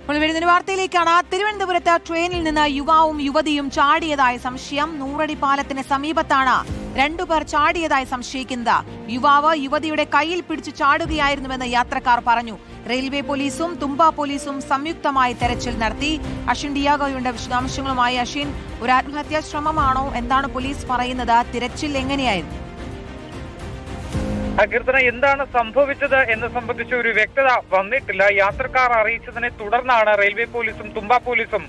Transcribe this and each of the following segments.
വരുന്ന വാർത്തയിലേക്കാണ്. തിരുവനന്തപുരത്ത് ട്രെയിനിൽ നിന്ന് യുവാവും യുവതിയും ചാടിയതായ സംശയം. നൂറടി പാലത്തിന് സമീപത്താണ് രണ്ടുപേർ ചാടിയതായി സംശയിക്കുന്നത്. യുവാവ് യുവതിയുടെ കയ്യിൽ പിടിച്ചു ചാടുകയായിരുന്നുവെന്ന് യാത്രക്കാർ പറഞ്ഞു. റെയിൽവേ പോലീസും തുമ്പ പോലീസും സംയുക്തമായി തെരച്ചിൽ നടത്തി. അശ്വിൻ ഡിയാഗോയുടെ വിശദാംശങ്ങളുമായി. അശ്വിൻ, ഒരു ആത്മഹത്യാ ശ്രമമാണോ? എന്താണ് പോലീസ് പറയുന്നത്? തിരച്ചിൽ എങ്ങനെയായിരുന്നു? കീർത്തന, എന്താണ് സംഭവിച്ചത് എന്ന് സംബന്ധിച്ച് ഒരു വ്യക്തത വന്നിട്ടില്ല. യാത്രക്കാർ അറിയിച്ചതിനെ തുടർന്നാണ് റെയിൽവേ പോലീസും തുമ്പ പോലീസും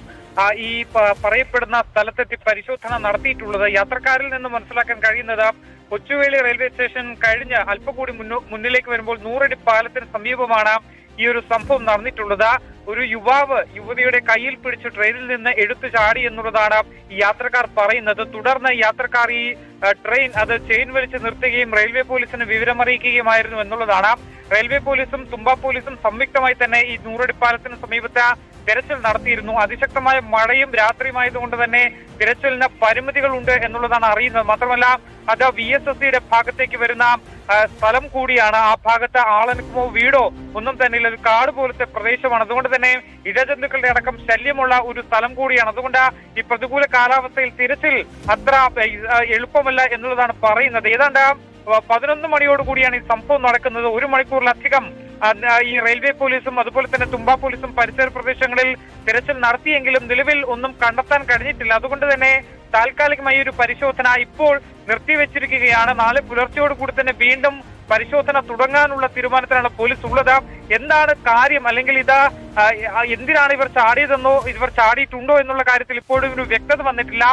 ഈ പറയപ്പെടുന്ന സ്ഥലത്തെത്തി പരിശോധന നടത്തിയിട്ടുള്ളത്. യാത്രക്കാരിൽ നിന്ന് മനസ്സിലാക്കാൻ കഴിയുന്നത് കൊച്ചുവേളി റെയിൽവേ സ്റ്റേഷൻ കഴിഞ്ഞ് അല്പം കൂടി മുന്നിലേക്ക് വരുമ്പോൾ 100 അടി പാലത്തിന് സമീപമാണ് ഈ ഒരു സംഭവം നടന്നിട്ടുള്ളത്. ഒരു യുവാവ് യുവതിയുടെ കയ്യിൽ പിടിച്ച് ട്രെയിനിൽ നിന്ന് എടുത്തു ചാടി എന്നുള്ളതാണ് ഈ യാത്രക്കാർ പറയുന്നത്. തുടർന്ന് യാത്രക്കാർ ഈ ട്രെയിൻ അത് ചെയിൻ വലിച്ച് നിർത്തുകയും റെയിൽവേ പോലീസിന് വിവരമറിയിക്കുകയുമായിരുന്നു എന്നുള്ളതാണ്. റെയിൽവേ പോലീസും തുമ്പ പോലീസും സംയുക്തമായി തന്നെ ഈ 100 അടി പാലത്തിന് സമീപത്ത് തിരച്ചിൽ നടത്തിയിരുന്നു. അതിശക്തമായ മഴയും രാത്രിയുമായതുകൊണ്ട് തന്നെ തിരച്ചിലിന് പരിമിതികളുണ്ട് എന്നുള്ളതാണ് അറിയുന്നത്. മാത്രമല്ല അത് VSSCയുടെ ഭാഗത്തേക്ക് വരുന്ന സ്ഥലം കൂടിയാണ്. ആ ഭാഗത്ത് ആളനുക്കുമോ വീടോ ഒന്നും തന്നെ ഇല്ല. ഒരു കാട് പോലത്തെ പ്രദേശമാണ്. അതുകൊണ്ട് തന്നെ ഇഴജന്തുക്കളുടെ അടക്കം ശല്യമുള്ള ഒരു സ്ഥലം കൂടിയാണ്. അതുകൊണ്ട് ഈ പ്രതികൂല കാലാവസ്ഥയിൽ തിരച്ചിൽ അത്ര എളുപ്പമല്ല എന്നുള്ളതാണ് പറയുന്നത്. ഏതാണ്ട് 11 മണിയോടുകൂടിയാണ് ഈ സംഭവം നടക്കുന്നത്. 1 മണിക്കൂറിലധികം ഈ റെയിൽവേ പോലീസും അതുപോലെ തന്നെ തുമ്പ പോലീസും പരിസര പ്രദേശങ്ങളിൽ തിരച്ചിൽ നടത്തിയെങ്കിലും നിലവിൽ ഒന്നും കണ്ടെത്താൻ കഴിഞ്ഞിട്ടില്ല. അതുകൊണ്ട് തന്നെ താൽക്കാലികമായി ഒരു പരിശോധന ഇപ്പോൾ നിർത്തിവെച്ചിരിക്കുകയാണ്. നാളെ പുലർച്ചയോടുകൂടി തന്നെ വീണ്ടും പരിശോധന തുടങ്ങാനുള്ള തീരുമാനത്തിലാണ് പോലീസ് ഉള്ളത്. എന്താണ് കാര്യം, അല്ലെങ്കിൽ എന്തിനാണ് ഇവർ ചാടിയതെന്നോ ഇവർ ചാടിയിട്ടുണ്ടോ എന്നുള്ള കാര്യത്തിൽ ഇപ്പോഴും ഒരു വ്യക്തത വന്നിട്ടില്ല.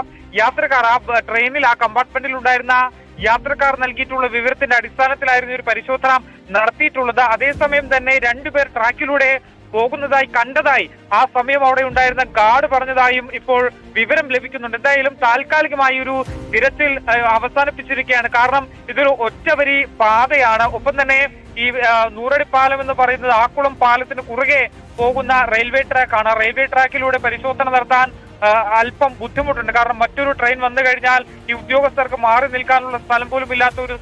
യാത്രക്കാർ ട്രെയിനിൽ കമ്പാർട്ട്മെന്റിൽ ഉണ്ടായിരുന്ന യാത്രക്കാർ നൽകിയിട്ടുള്ള വിവരത്തിന്റെ അടിസ്ഥാനത്തിലായിരുന്നു ഒരു പരിശോധന നടത്തിയിട്ടുള്ളത്. അതേസമയം തന്നെ 2 പേർ ട്രാക്കിലൂടെ പോകുന്നതായി കണ്ടതായി ആ സമയം അവിടെ ഉണ്ടായിരുന്ന ഗാർഡ് പറഞ്ഞതായും ഇപ്പോൾ വിവരം ലഭിക്കുന്നുണ്ട്. എന്തായാലും താൽക്കാലികമായി ഒരു തിരച്ചിൽ അവസാനിപ്പിച്ചിരിക്കുകയാണ്. കാരണം ഇതൊരു ഒറ്റവരി പാതയാണ്. ഒപ്പം തന്നെ ഈ 100 അടി പാലം എന്ന് പറയുന്നത് ആക്കുളം പാലത്തിന് കുറുകെ പോകുന്ന റെയിൽവേ ട്രാക്കാണ്. റെയിൽവേ ട്രാക്കിലൂടെ പരിശോധന നടത്താൻ അല്പം ബുദ്ധിമുട്ടുണ്ട്. കാരണം മറ്റൊരു ട്രെയിൻ വന്നു കഴിഞ്ഞാൽ ഈ ഉദ്യോഗസ്ഥർക്ക് മാറി നിൽക്കാനുള്ള സ്ഥലം പോലും ഇല്ലാത്ത ഒരു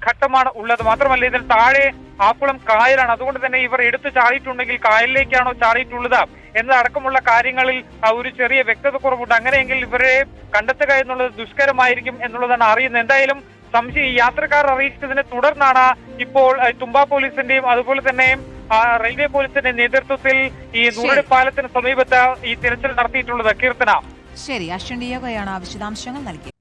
ഘട്ടമാണ് ഉള്ളത്. മാത്രമല്ല ഇതിന് താഴെ ആക്കുളം കായലാണ്. അതുകൊണ്ട് തന്നെ ഇവർ എടുത്തു ചാടിയിട്ടുണ്ടെങ്കിൽ കായലിലേക്കാണോ ചാടിയിട്ടുള്ളത് എന്നതടക്കമുള്ള കാര്യങ്ങളിൽ ഒരു ചെറിയ വ്യക്തത കുറവുണ്ട്. അങ്ങനെയെങ്കിൽ ഇവരെ കണ്ടെത്തുക എന്നുള്ളത് ദുഷ്കരമായിരിക്കും എന്നുള്ളതാണ് അറിയുന്നത്. എന്തായാലും സംശയം യാത്രക്കാർ അറിയിച്ചതിനെ തുടർന്നാണ് ഇപ്പോൾ തുമ്പ പോലീസിന്റെയും അതുപോലെ തന്നെ റെയിൽവേ പോലീസിന്റെ നേതൃത്വത്തിൽ ഈ 100 അടി പാലത്തിന് സമീപത്ത് ഈ തിരച്ചിൽ നടത്തിയിട്ടുള്ളത്. കീർത്തന, ശരി. അശ്വിൻ ഡിയാഗോയാണ് വിശദാംശങ്ങൾ നൽകിയത്.